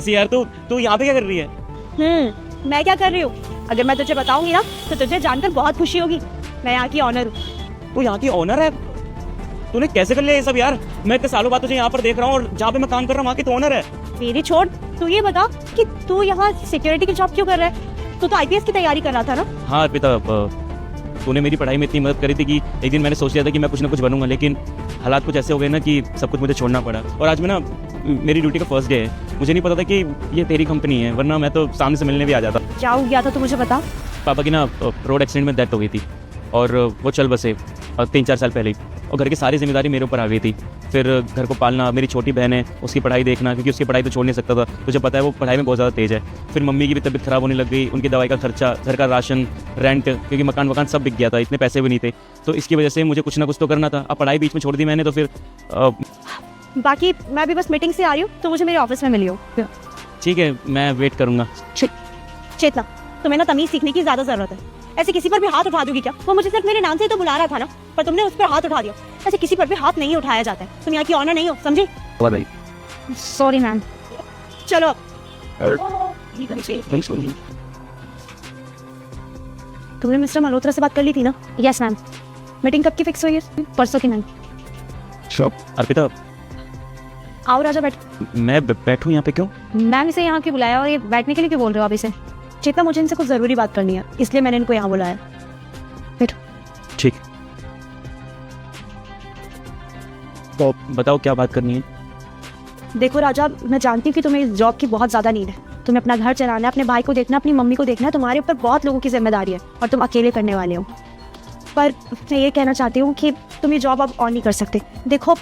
सी यार, तू यहाँ पे क्या कर रही है? मैं क्या कर रही हूँ? अगर मैं तुझे बताऊंगी ना तो तुझे जानकर बहुत खुशी होगी। मैं यहाँ की ऑनर हूँ। तू यहाँ की ऑनर है? तूने कैसे कर लिया ये सब यार? मैं इतने सालों बाद तुझे यहाँ पर देख रहा हूँ और जहाँ पे मैं काम कर रहा हूँ वहाँ की तो ऑनर है। मेरी छोड़, तू ये बता कि तू यहाँ सिक्योरिटी की जॉब क्यों कर रहा है? तू तो आईपीएस की तैयारी कर रहा था ना? हाँ अर्पिता, तूने मेरी पढ़ाई में इतनी मदद करी थी कि एक दिन मैंने सोच लिया था कि मैं कुछ ना कुछ बनूंगा, लेकिन हालात कुछ ऐसे हो गए ना कि सब कुछ मुझे छोड़ना पड़ा। और आज मैं ना, मेरी ड्यूटी का फर्स्ट डे है, मुझे नहीं पता था कि ये तेरी कंपनी है, वरना मैं तो सामने से मिलने भी आ जाता। क्या हो गया था तू मुझे बता। पापा की ना रोड एक्सीडेंट में डेथ हो गई थी और वो चल बसे 3-4 साल पहले ही, और घर की सारी जिम्मेदारी मेरे ऊपर आ गई थी। फिर घर को पालना, मेरी छोटी बहन है उसकी पढ़ाई देखना, क्योंकि उसकी पढ़ाई तो छोड़ नहीं सकता था, तुझे पता है वो पढ़ाई में बहुत ज़्यादा तेज़ है। फिर मम्मी की भी तबीयत ख़राब होने लग गई, उनकी दवाई का खर्चा, घर का राशन, रेंट, क्योंकि मकान सब बिक गया था, इतने पैसे भी नहीं थे, तो इसकी वजह से मुझे कुछ ना कुछ तो करना था। अब पढ़ाई बीच में छोड़ दी मैंने, तो फिर बाकी मैं भी बस मीटिंग से आ रही हूँ, तो मुझे मेरे ऑफिस में मिली हो। ठीक है, मैं वेट करूँगा। चेतना, तुम्हें ना तमीज़ सीखने की ज़्यादा ज़रूरत है। ऐसे किसी पर भी हाथ उठा दोगी क्या? वो मुझे सिर्फ मेरे नाम से ही तो बुला रहा था ना, पर तुमने उस पर हाथ उठा दिया। ऐसे किसी पर भी हाथ नहीं उठाया जाता है। तुम यहाँ की ऑनर नहीं हो, समझी? Sorry ma'am. चलो तुमने मिस्टर मल्होत्रा से बात कर ली थी ना? Yes ma'am. मीटिंग कब की फिक्स हुई है? परसों की मैम। अर्पिता, आओ राजा, बैठ। मैं बैठूँ यहाँ पे क्यों? मैम इसे यहाँ क्यों बुलाया और ये बैठने के लिए क्यों बोल रहे हो आप इसे? चेतना, मुझे इनसे कुछ जरूरी बात करनी है, इसलिए मैंने इनको यहाँ बुलाया। बैठो। ठीक, तो बताओ क्या बात करनी है? देखो राजा, मैं जानती हूँ कि तुम्हें इस जॉब की बहुत ज़्यादा नीड है। तुम्हें अपना घर चलाना है, अपने भाई को देखना, अपनी मम्मी को देखना है, तुम्हारे ऊपर बहुत लोगों की जिम्मेदारी है और तुम अकेले करने वाले हो। पर मैं ये कहना चाहती हूँ कि तुम ये जॉब अब ऑन नहीं कर सकते। देखो,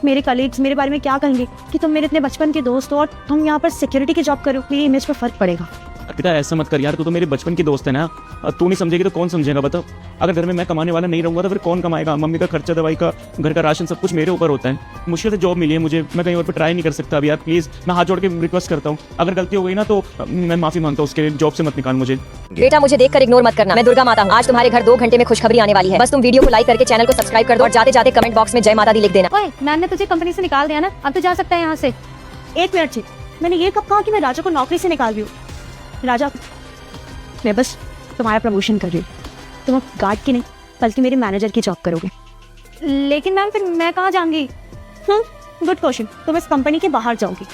मेरे कलीग्स मेरे बारे में क्या कहेंगे कि तुम मेरे इतने बचपन के दोस्त हो और तुम यहाँ पर सिक्योरिटी की जॉब करो, मेरी इमेज पर फर्क पड़ेगा। अर्पिता ऐसा मत कर यार, तू तो मेरे बचपन की दोस्त है ना, तू नहीं समझेगी तो कौन समझेगा बताओ? अगर घर में मैं कमाने वाला नहीं रहूंगा तो फिर कौन कमाएगा? मम्मी का खर्चा, दवाई का, घर का राशन, सब कुछ मेरे ऊपर होता है। मुश्किल से जॉब मिली है मुझे, मैं कहीं और पे ट्राई नहीं कर सकता अब यार, प्लीज मैं हाथ जोड़ के रिक्वेस्ट करता हूँ। अगर गलती हो गई ना तो मैं माफी मांगता हूँ, उसके लिए जॉब से मत निकाल मुझे। बेटा, मुझे देखकर इग्नोर मत करना, मैं दुर्गा माता हूँ। आज तुम्हारे घर 2 घंटे में खुशखबरी आने वाली है। बस तुम वीडियो को लाइक करके चैनल को सब्सक्राइब कर दो और जाते जाते कमेंट बॉक्स में जय माता दी लिख देना। ओए, मैम ने तुझे कंपनी से निकाल दिया ना, अब तो जा सकता है यहाँ से। एक मिनट जी, मैंने ये कब कहा कि मैं राजा को नौकरी से निकाल रही हूँ? राजा, मैं बस तुम्हारा प्रमोशन कर रही हूँ। तुम अब गार्ड की नहीं बल्कि मेरे मैनेजर की जॉब करोगे। लेकिन मैम फिर मैं कहाँ जाऊँगी? Good question. तुम इस कंपनी के बाहर जाओगी।